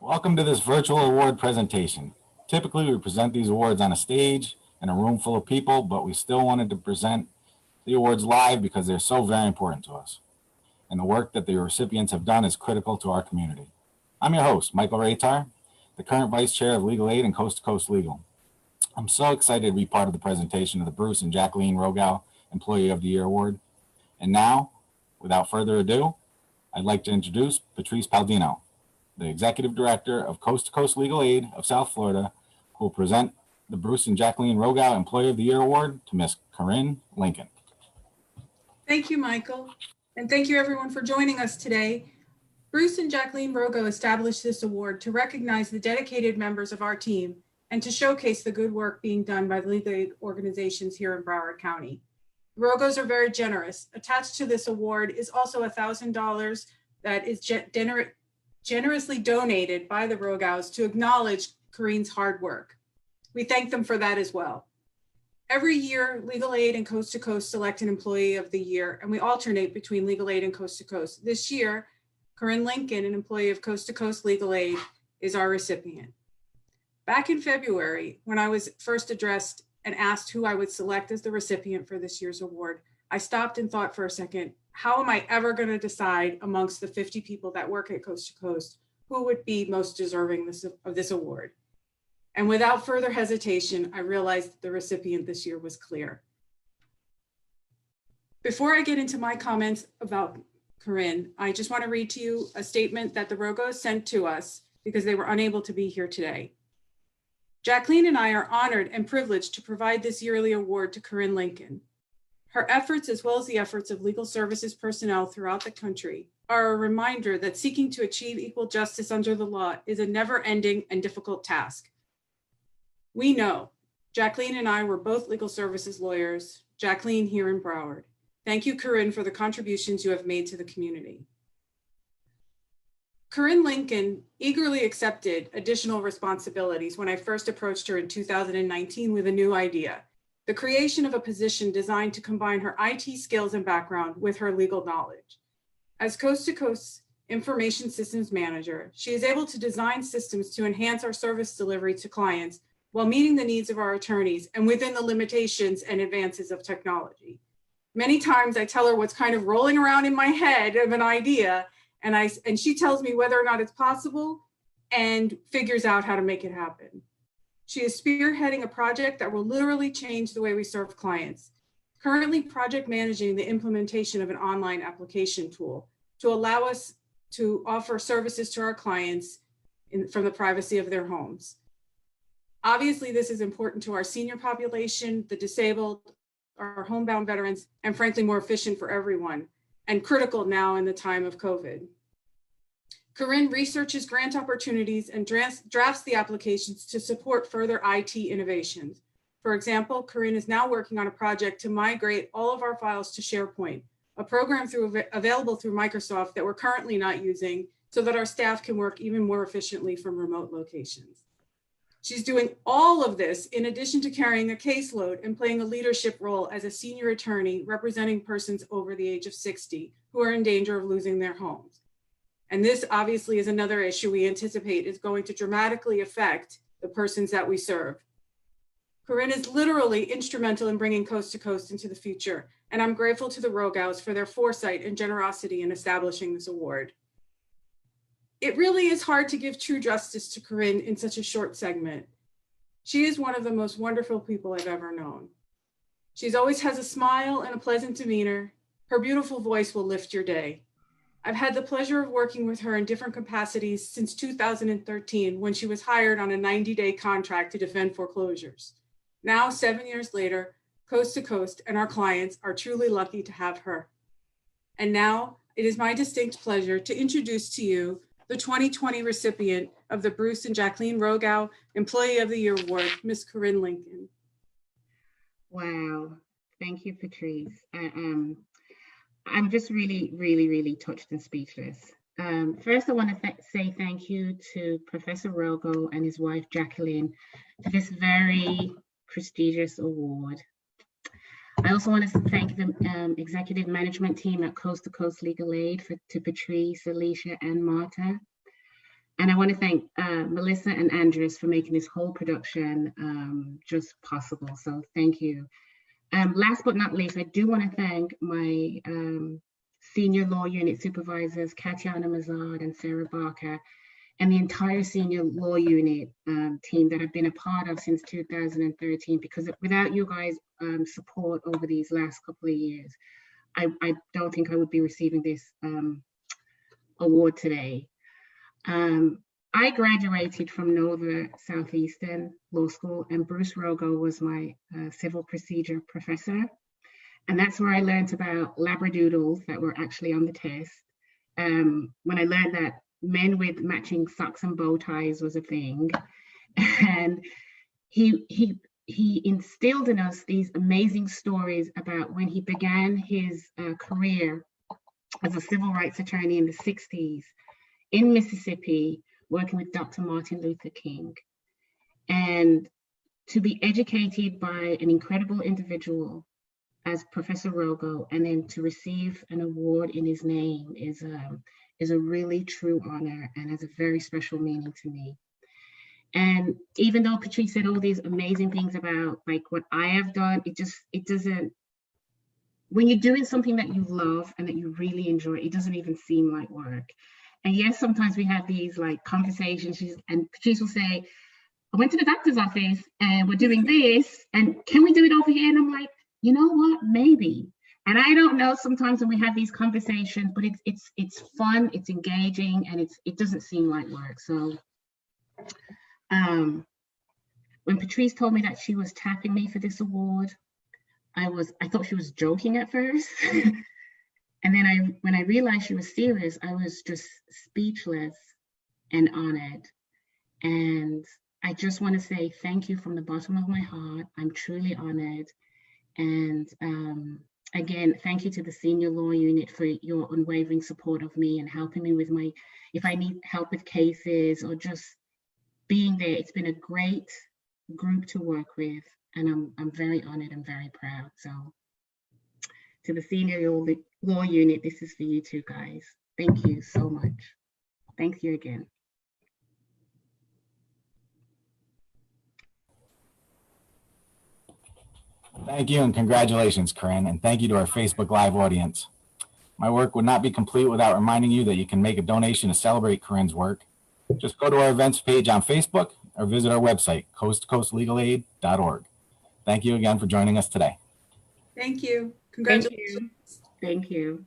Welcome to this virtual award presentation. Typically, we present these awards on a stage in a room full of people, but we still wanted to present the awards live because they're so very important to us. And the work that the recipients have done is critical to our community. I'm your host, Michael Raytar, the current Vice Chair of Legal Aid and Coast to Coast Legal. I'm so excited to be part of the presentation of the Bruce and Jacqueline Rogow Employee of the Year Award. And now, without further ado, I'd like to introduce Patrice Paldino, the Executive Director of Coast to Coast Legal Aid of South Florida, who will present the Bruce and Jacqueline Rogow Employee of the Year Award to Ms. Corrine Lincoln. Thank you, Michael. And thank you everyone for joining us today. Bruce and Jacqueline Rogow established this award to recognize the dedicated members of our team and to showcase the good work being done by the legal aid organizations here in Broward County. The Rogows are very generous. Attached to this award is also $1,000 that is generously donated by the Rogows to acknowledge Corrine's hard work. We thank them for that as well. Every year, Legal Aid and Coast to Coast select an Employee of the Year, and we alternate between Legal Aid and Coast to Coast. This year, Corrine Lincoln, an employee of Coast to Coast Legal Aid, is our recipient. Back in February, when I was first addressed and asked who I would select as the recipient for this year's award, I stopped and thought for a second, how am I ever going to decide amongst the 50 people that work at Coast to Coast who would be most deserving of this award? And without further hesitation, I realized that the recipient this year was clear. Before I get into my comments about Corrine, I just want to read to you a statement that the Rogows sent to us because they were unable to be here today. Jacqueline and I are honored and privileged to provide this yearly award to Corrine Lincoln. Her efforts, as well as the efforts of legal services personnel throughout the country, are a reminder that seeking to achieve equal justice under the law is a never-ending and difficult task. We know Jacqueline and I were both legal services lawyers, Jacqueline here in Broward. Thank you, Corrine, for the contributions you have made to the community. Corrine Lincoln eagerly accepted additional responsibilities when I first approached her in 2019 with a new idea, the creation of a position designed to combine her IT skills and background with her legal knowledge. As Coast to Coast Information Systems Manager, she is able to design systems to enhance our service delivery to clients while meeting the needs of our attorneys and within the limitations and advances of technology. Many times I tell her what's kind of rolling around in my head of an idea, and she tells me whether or not it's possible and figures out how to make it happen. She is spearheading a project that will literally change the way we serve clients, currently project managing the implementation of an online application tool to allow us to offer services to our clients from the privacy of their homes. Obviously, this is important to our senior population, the disabled, our homebound veterans, and frankly, more efficient for everyone, and critical now in the time of COVID. Corrine researches grant opportunities and drafts the applications to support further IT innovations. For example, Corrine is now working on a project to migrate all of our files to SharePoint, a program available through Microsoft that we're currently not using so that our staff can work even more efficiently from remote locations. She's doing all of this in addition to carrying a caseload and playing a leadership role as a senior attorney representing persons over the age of 60 who are in danger of losing their homes. And this obviously is another issue we anticipate is going to dramatically affect the persons that we serve. Corrine is literally instrumental in bringing Coast to Coast into the future, and I'm grateful to the Rogows for their foresight and generosity in establishing this award. It really is hard to give true justice to Corrine in such a short segment. She is one of the most wonderful people I've ever known. She always has a smile and a pleasant demeanor. Her beautiful voice will lift your day. I've had the pleasure of working with her in different capacities since 2013 when she was hired on a 90-day contract to defend foreclosures. Now, 7 years later, Coast to Coast and our clients are truly lucky to have her. And now it is my distinct pleasure to introduce to you the 2020 recipient of the Bruce and Jacqueline Rogow Employee of the Year Award, Ms. Corrine Lincoln. Wow, thank you, Patrice. I'm just really touched and speechless. First, I want to say thank you to Professor Rogow and his wife, Jacqueline, for this very prestigious award. I also want to thank the executive management team at Coast to Coast Legal Aid to Patrice, Alicia, and Marta. And I want to thank Melissa and Andres for making this whole production just possible. So thank you. Last but not least, I do want to thank my senior law unit supervisors, Katiana Mazard and Sarah Barker, and the entire senior law unit team that I've been a part of since 2013, because without you guys' support over these last couple of years, I don't think I would be receiving this award today. I graduated from Nova Southeastern Law School, and Bruce Rogo was my civil procedure professor. And that's where I learned about labradoodles that were actually on the test. When I learned that men with matching socks and bow ties was a thing. And he instilled in us these amazing stories about when he began his career as a civil rights attorney in the 60s in Mississippi, working with Dr. Martin Luther King. And to be educated by an incredible individual as Professor Rogo, and then to receive an award in his name is a really true honor and has a very special meaning to me. And even though Patrice said all these amazing things about like what I have done, it doesn't, when you're doing something that you love and that you really enjoy, it doesn't even seem like work. And yes, sometimes we have these like conversations, and Patrice will say, I went to the doctor's office and we're doing this, and can we do it over here? And I'm like, you know what, maybe. And I don't know sometimes when we have these conversations, but it's fun, it's engaging, and it doesn't seem like work. So when Patrice told me that she was tapping me for this award, I thought she was joking at first. And then when I realized she was serious, I was just speechless and honored. And I just want to say thank you from the bottom of my heart. I'm truly honored. And again, thank you to the senior law unit for your unwavering support of me and helping me with if I need help with cases or just being there. It's been a great group to work with, and I'm very honored and very proud. So to the senior law unit, this is for you two guys. Thank you so much. Thank you again. Thank you and congratulations, Corrine, and thank you to our Facebook Live audience. My work would not be complete without reminding you that you can make a donation to celebrate Corrine's work. Just go to our events page on Facebook or visit our website, coasttocoastlegalaid.org. Thank you again for joining us today. Thank you. Congratulations. Thank you.